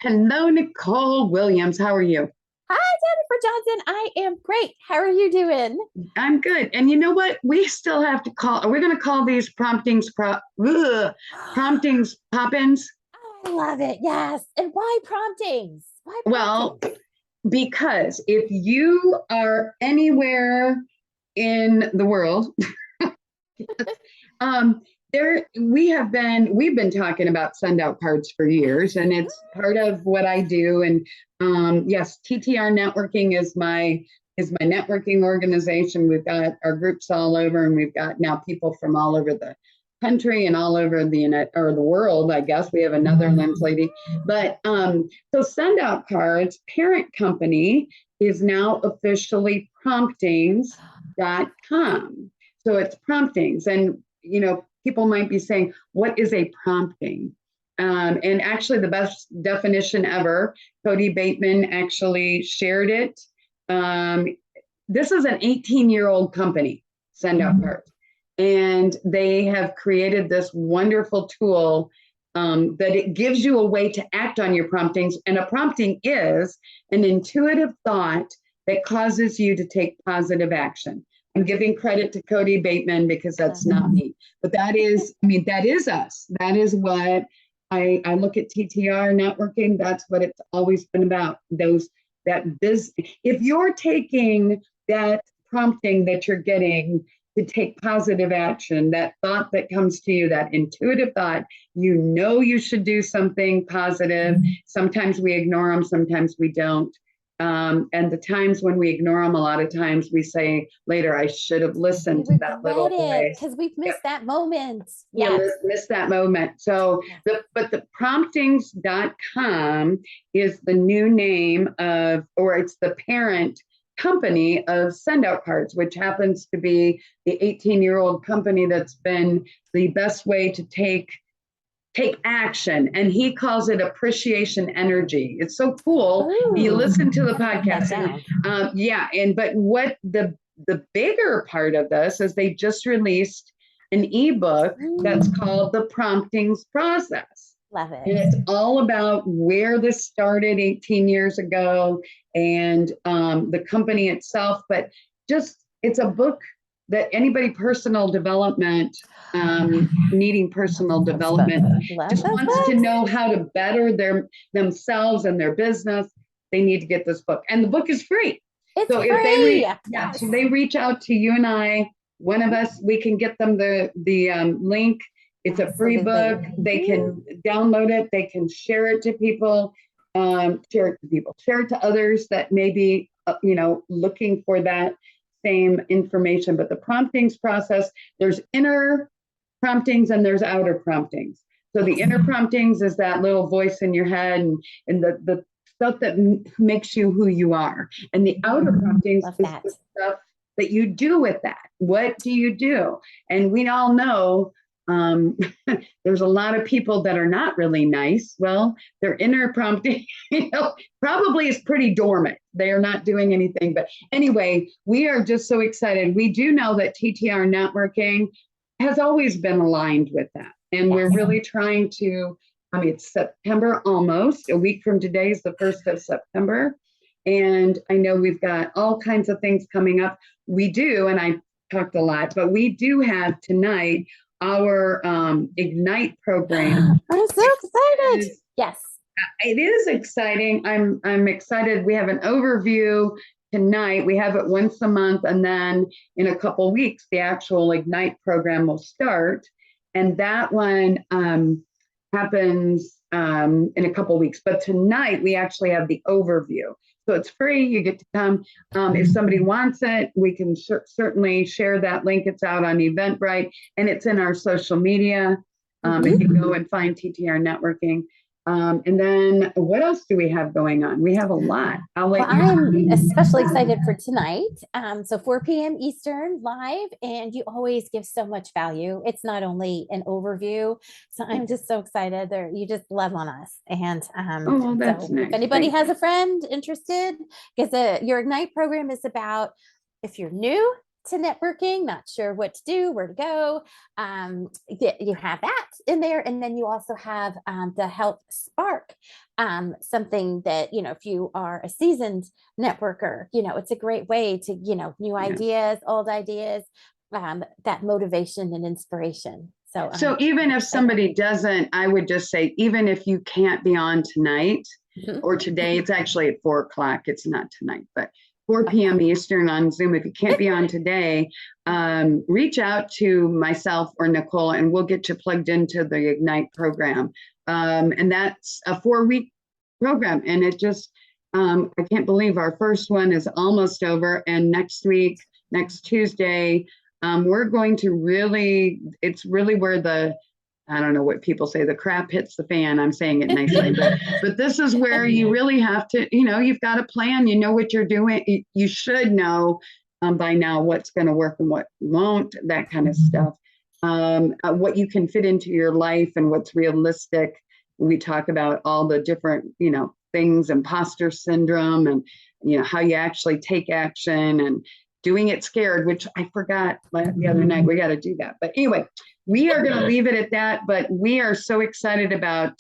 Hello, Nicole Williams. How are you? Hi, Jennifer Johnson. I am great. How are you doing? I'm good. And you know what? We still have to call, we're going to call these promptings pop-ins. Oh, I love it. Yes. And why promptings? Why Well, promptings? because if you are anywhere in the world, um, we've been talking about send out cards for years, and it's part of what I do. And yes, TTR networking is my networking organization. We've got our groups all over, and we've got now people from all over the country and all over the or the world. I guess we have a Netherlands lady, but so send out cards. Parent company is now officially promptings.com. So it's promptings, and people might be saying, what is a prompting? And actually, the best definition ever, Cody Bateman actually shared it. Um, this is an 18-year-old company, Send Out Cards, and they have created this wonderful tool that it gives you a way to act on your promptings. And a prompting is an intuitive thought that causes you to take positive action. I'm giving credit to Cody Bateman because that's not me, but that is, that is us. That is what I look at TTR networking. That's what it's always been about. If you're taking that prompting that you're getting to take positive action, that thought that comes to you, that intuitive thought, you should do something positive. Sometimes we ignore them, sometimes we don't. And the times when we ignore them, a lot of times we say later, I should have listened to that little voice. Because we've missed that moment. Yeah, Yes. miss that moment. So Yes. the promptings.com is the new name of, or it's the parent company of Send Out Cards, which happens to be the 18-year-old company that's been the best way to take action, and he calls it appreciation energy. It's so cool. Ooh. You listen to the Write podcast, that and yeah. And but what the bigger part of this is they just released an ebook that's called The Promptings Process. Love it. And it's all about where this started 18 years ago and the company itself. But just, it's a book that anybody needing personal development, just wants to know how to better themselves and their business. They need to get this book. And the book is free. It's so free. So they reach out to you and I, one of us, we can get them the link. It's a free book. They can download it. They can share it to people, share it to others that may be, looking for that same information. But the promptings process, there's inner promptings and there's outer promptings. So the inner promptings is that little voice in your head and the stuff that makes you who you are. And the outer promptings is the stuff that you do with that. What do you do? And we all know there's a lot of people that are not really nice. Well, their inner prompting, probably is pretty dormant. They are not doing anything. But anyway, we are just so excited. We do know that TTR networking has always been aligned with that. And we're really trying to, it's September almost. A week from today is the 1st of September. And I know we've got all kinds of things coming up. We do, and I talked a lot, but we do have tonight our Ignite program. I'm so excited. Yes. It is exciting. I'm excited. We have an overview tonight. We have it once a month, and then in a couple of weeks, the actual Ignite program will start. And that one happens in a couple of weeks. But tonight, we actually have the overview. So it's free. You get to come. If somebody wants it, we can certainly share that link. It's out on Eventbrite, and it's in our social media. If you go and find TTR Networking. And then what else do we have going on? We have a lot. I'm especially excited for tonight. So 4 p.m. Eastern live, and you always give so much value. It's not only an overview. So I'm just so excited there. You just love on us. And that's nice. If anybody has a friend interested, because your Ignite program is about if you're new, to networking, not sure what to do, where to go, you have that in there. And then you also have the Health Spark, something that, if you are a seasoned networker, it's a great way to, new ideas, old ideas, that motivation and inspiration. So even if somebody doesn't, I would just say, even if you can't be on tonight or today, it's actually at 4:00. It's not tonight, but 4 p.m. Eastern on Zoom. If you can't be on today, reach out to myself or Nicole, and we'll get you plugged into the Ignite program. And that's a 4-week program. And it just, I can't believe our first one is almost over. And next week, next Tuesday, we're going to it's really where I don't know what people say, the crap hits the fan. I'm saying it nicely, but this is where you really have to, you've got a plan, what you're doing. You should know by now what's going to work and what won't, that kind of stuff. What you can fit into your life and what's realistic. We talk about all the different, things, imposter syndrome, and, how you actually take action and doing it scared, which I forgot the other night. We got to do that. But anyway, we are going to leave it at that. But we are so excited about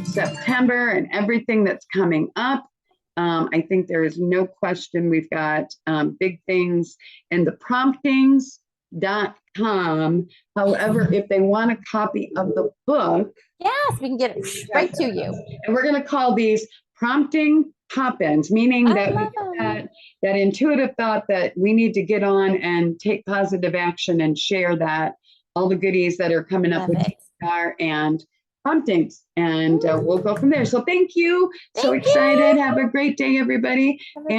September and everything that's coming up. I think there is no question we've got big things, and the promptings.com. However, if they want a copy of the book, yes, we can get it right to you. And we're going to call these prompting pop-ins, meaning that intuitive thought that we need to get on and take positive action and share that, all the goodies that are coming up with TR and promptings, and we'll go from there. So thank you. So excited. Have a great day, everybody.